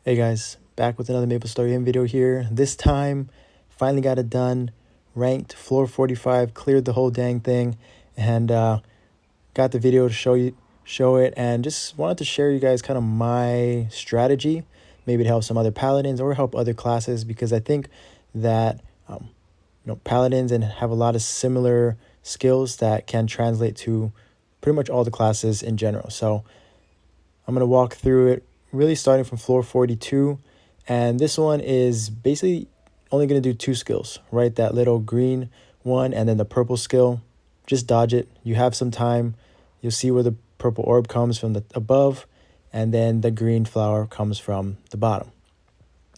Hey guys, back with another MapleStory video here. This time, finally got it done. Ranked floor 45, cleared the whole dang thing, and got the video to show it, and just wanted to share you guys kind of my strategy, maybe to help some other paladins or help other classes, because I think that paladins and have a lot of similar skills that can translate to pretty much all the classes in general. So I'm going to walk through it, really starting from floor 42. And this one is basically only going to do two skills, right? That little green one and then the purple skill. Just dodge it. You have some time. You'll see where the purple orb comes from the above, and then the green flower comes from the bottom.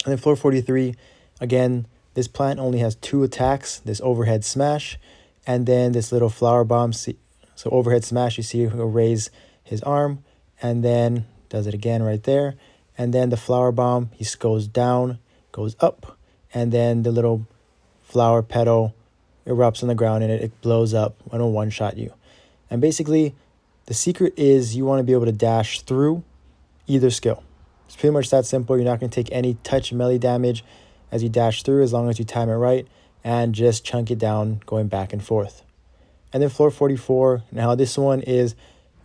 And then floor 43, again, this plant only has two attacks, this overhead smash, and then this little flower bomb. So overhead smash, you see he'll raise his arm, and then does it again right there. And then the flower bomb, he goes down, goes up, and then the little flower petal erupts on the ground and it blows up and it'll one-shot you. And basically, the secret is you want to be able to dash through either skill. It's pretty much that simple. You're not going to take any touch melee damage as you dash through, as long as you time it right and just chunk it down going back and forth. And then floor 44, now this one is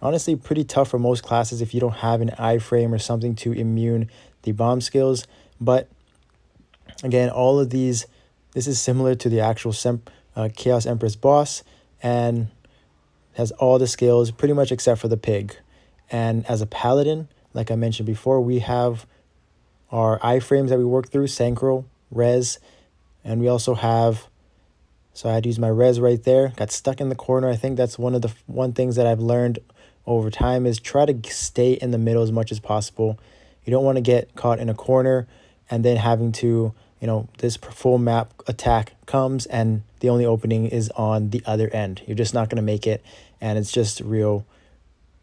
honestly pretty tough for most classes if you don't have an iframe or something to immune the bomb skills. But again, all of these, this is similar to the actual Chaos Empress boss and has all the skills pretty much except for the pig. And as a paladin, like I mentioned before, we have our iframes that we work through, Synchro, Res, and we also have, so I had to use my Res right there, got stuck in the corner. I think that's one of the things that I've learned over time is try to stay in the middle as much as possible. You don't want to get caught in a corner and then having to, this full map attack comes and the only opening is on the other end. You're just not going to make it, and it's just real,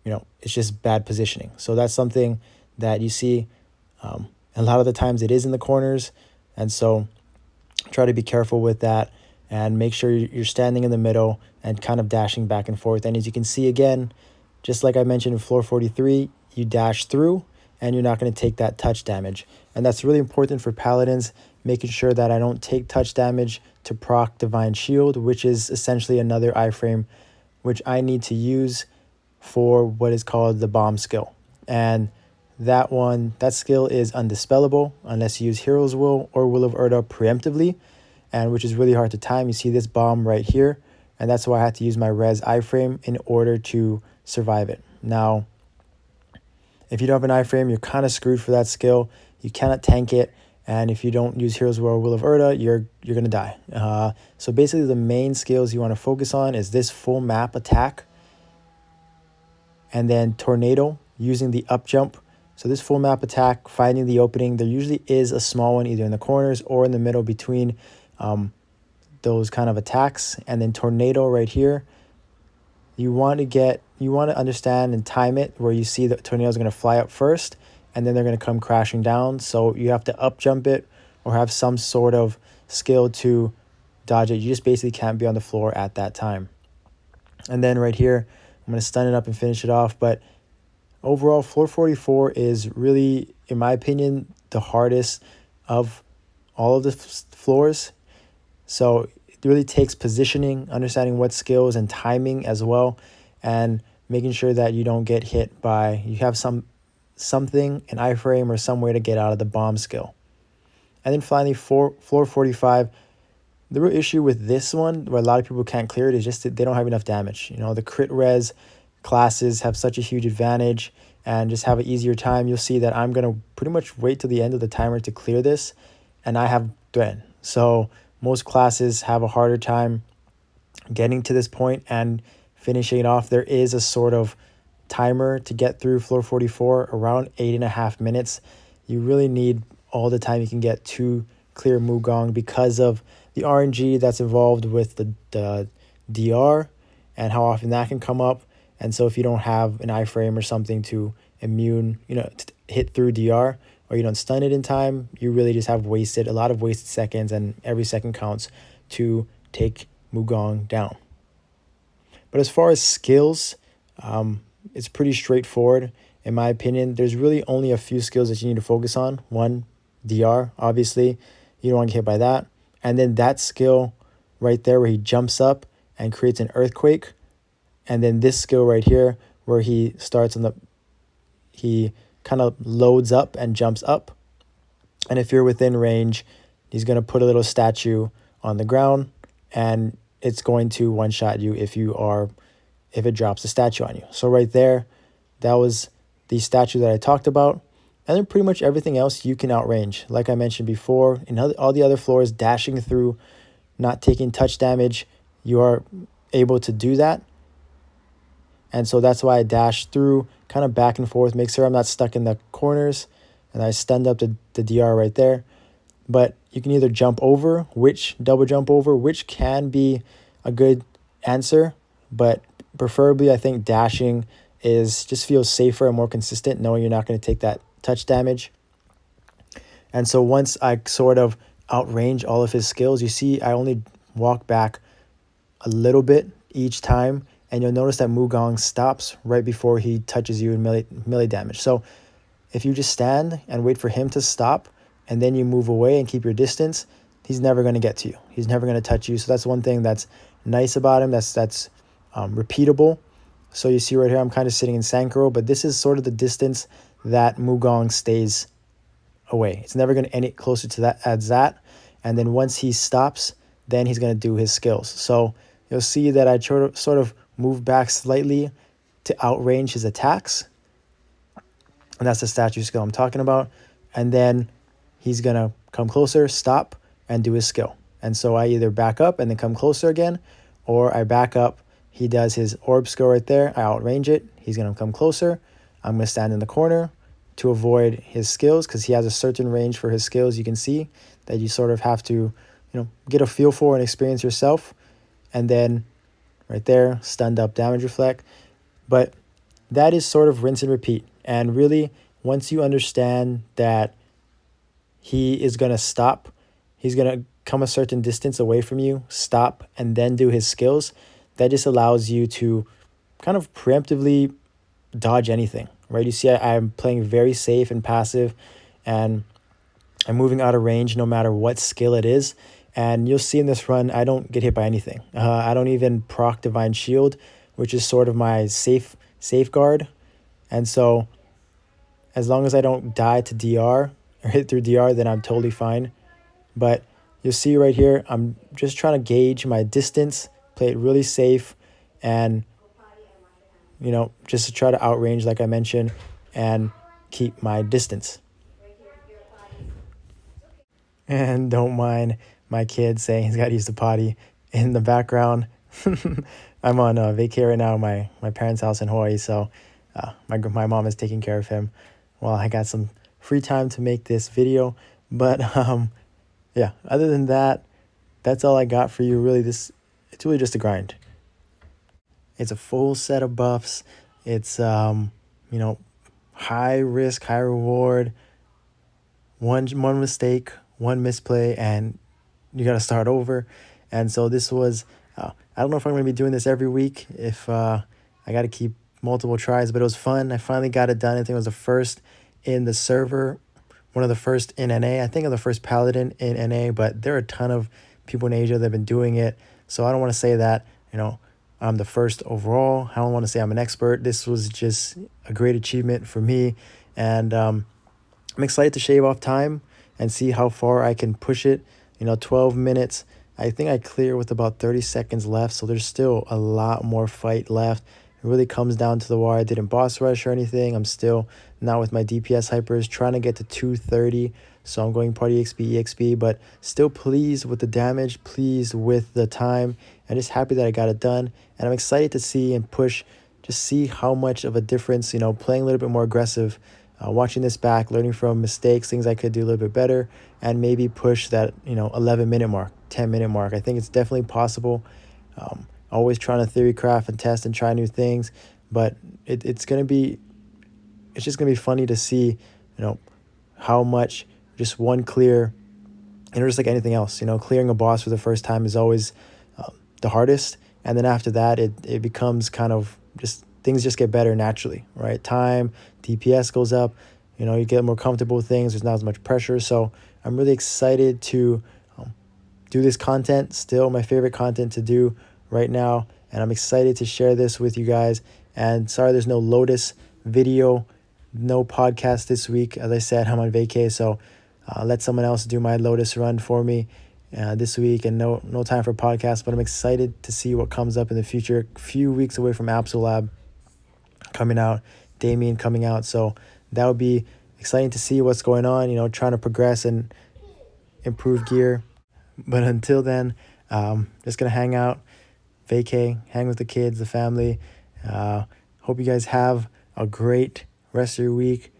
it's just bad positioning. So that's something that you see a lot of the times it is in the corners, and so try to be careful with that and make sure you're standing in the middle and kind of dashing back and forth. And as you can see again, just like I mentioned in floor 43, you dash through and you're not going to take that touch damage. And that's really important for paladins, making sure that I don't take touch damage to proc Divine Shield, which is essentially another iframe, which I need to use for what is called the bomb skill. And that skill is undispellable unless you use Hero's Will or Will of Urda preemptively, and which is really hard to time. You see this bomb right here, and that's why I had to use my Res iframe in order to survive it. Now, if you don't have an iframe, you're kind of screwed for that skill. You cannot tank it, and if you don't use Hero's Will or Will of Urda, you're going to die. So basically, the main skills you want to focus on is this full map attack, and then Tornado, using the up jump. So this full map attack, finding the opening, there usually is a small one either in the corners or in the middle between those kind of attacks. And then Tornado right here, you want to understand and time it where you see the tornado is going to fly up first and then they're going to come crashing down. So you have to up jump it or have some sort of skill to dodge it. You just basically can't be on the floor at that time. And then right here, I'm going to stun it up and finish it off. But overall, floor 44 is really, in my opinion, the hardest of all of the floors. So it really takes positioning, understanding what skills and timing as well, and making sure that you don't get hit by, you have something, an iframe or some way to get out of the bomb skill. And then finally, floor 45, the real issue with this one, where a lot of people can't clear it, is just that they don't have enough damage. The crit res classes have such a huge advantage and just have an easier time. You'll see that I'm going to pretty much wait till the end of the timer to clear this, and I have Thread. So most classes have a harder time getting to this point and finishing it off. There is a sort of timer to get through floor 44, around 8.5 minutes. You really need all the time you can get to clear Mugong because of the RNG that's involved with the DR and how often that can come up. And so if you don't have an iframe or something to immune, to hit through DR, or you don't stun it in time, you really just have a lot of wasted seconds, and every second counts to take Mugong down. But as far as skills, it's pretty straightforward. in my opinion, there's really only a few skills that you need to focus on. One, DR, obviously. You don't want to get hit by that. And then that skill right there where he jumps up and creates an earthquake. And then this skill right here where he kind of loads up and jumps up. And if you're within range, he's going to put a little statue on the ground and it's going to one-shot you if it drops a statue on you. So right there, that was the statue that I talked about. And then pretty much everything else you can outrange. Like I mentioned before, in all the other floors, dashing through, not taking touch damage, you are able to do that. And so that's why I dash through, kind of back and forth, make sure I'm not stuck in the corners. And I stand up the DR right there. But you can either jump over, double jump over, which can be a good answer. But preferably, I think dashing just feels safer and more consistent, knowing you're not going to take that touch damage. And so once I sort of outrange all of his skills, you see I only walk back a little bit each time. And you'll notice that Mugong stops right before he touches you in melee damage. So if you just stand and wait for him to stop and then you move away and keep your distance, he's never going to get to you. He's never going to touch you. So that's one thing that's nice about him. That's repeatable. So you see right here, I'm kind of sitting in Sankaro, but this is sort of the distance that Mugong stays away. It's never going to any closer to that as that. And then once he stops, then he's going to do his skills. So you'll see that I sort of move back slightly to outrange his attacks. And that's the statue skill I'm talking about. And then he's going to come closer, stop, and do his skill. And so I either back up and then come closer again, or I back up. He does his orb skill right there. I outrange it. He's going to come closer. I'm going to stand in the corner to avoid his skills because he has a certain range for his skills. You can see that you sort of have to, get a feel for and experience yourself. And then right there, stunned up damage reflect. But that is sort of rinse and repeat. And really, once you understand that he is going to stop, he's going to come a certain distance away from you, stop, and then do his skills, that just allows you to kind of preemptively dodge anything, right? You see, I'm playing very safe and passive, and I'm moving out of range no matter what skill it is. And you'll see in this run, I don't get hit by anything. I don't even proc Divine Shield, which is sort of my safeguard. And so as long as I don't die to DR or hit through DR, then I'm totally fine. But you'll see right here, I'm just trying to gauge my distance, play it really safe, and, just to try to outrange, like I mentioned, and keep my distance. And don't mind my kid saying he's got to use the potty in the background. I'm on vacay right now at my parents' house in Hawaii, so my mom is taking care of him while I got some free time to make this video. But yeah, other than that, that's all I got for you. Really, it's really just a grind. It's a full set of buffs. It's high risk, high reward. One mistake, one misplay, and you got to start over. And so this was, I don't know if I'm going to be doing this every week, if I got to keep multiple tries, but it was fun. I finally got it done. I think it was the first in the server, one of the first in NA. I think I'm the first Paladin in NA, but there are a ton of people in Asia that have been doing it. So I don't want to say that, I'm the first overall. I don't want to say I'm an expert. This was just a great achievement for me. And I'm excited to shave off time and see how far I can push it. 12 minutes. I think I clear with about 30 seconds left, so there's still a lot more fight left. It really comes down to the wire. I didn't boss rush or anything. I'm still not with my DPS hypers, trying to get to 230, so I'm going party EXP, but still pleased with the damage, pleased with the time, and just happy that I got it done. And I'm excited to see and push, just see how much of a difference, playing a little bit more aggressive, watching this back, learning from mistakes, things I could do a little bit better, and maybe push that 11-minute mark, 10-minute mark. I think it's definitely possible. Always trying to theory craft and test and try new things, but it's just gonna be funny to see how much just one clear, just like anything else, clearing a boss for the first time is always the hardest, and then after that it becomes kind of just things just get better naturally, right? Time, DPS goes up, you get more comfortable with things. There's not as much pressure. So I'm really excited to do this content, still my favorite content to do right now. And I'm excited to share this with you guys. And sorry, there's no Lotus video, no podcast this week. As I said, I'm on vacay, so let someone else do my Lotus run for me this week, and no time for podcast. But I'm excited to see what comes up in the future. A few weeks away from Lab coming out, Damien coming out, so that would be exciting to see what's going on. Trying to progress and improve gear. But until then, just gonna hang out, vacay, hang with the kids, the family. Hope you guys have a great rest of your week.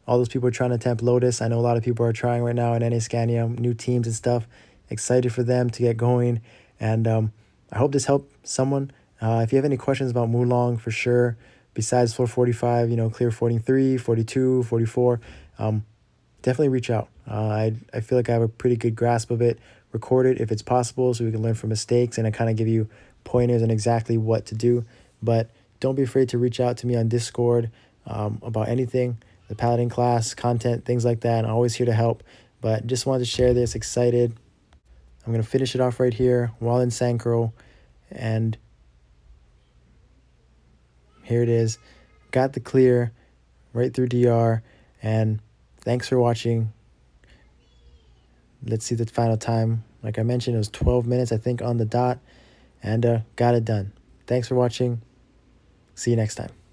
All those people are trying to attempt Lotus. I know a lot of people are trying right now in NA Scania, new teams and stuff. Excited for them to get going. And I hope this helped someone. If you have any questions about Mulong, for sure, besides floor 45, clear 43, 42, 44, definitely reach out. I feel like I have a pretty good grasp of it. Record it if it's possible so we can learn from mistakes, and I kind of give you pointers on exactly what to do. But don't be afraid to reach out to me on Discord about anything, the Paladin class, content, things like that. I'm always here to help, but just wanted to share this. Excited. I'm going to finish it off right here while in Synchro, and here it is. Got the clear right through DR, and thanks for watching. Let's see the final time. Like I mentioned, it was 12 minutes, I think, on the dot, and got it done. Thanks for watching. See you next time.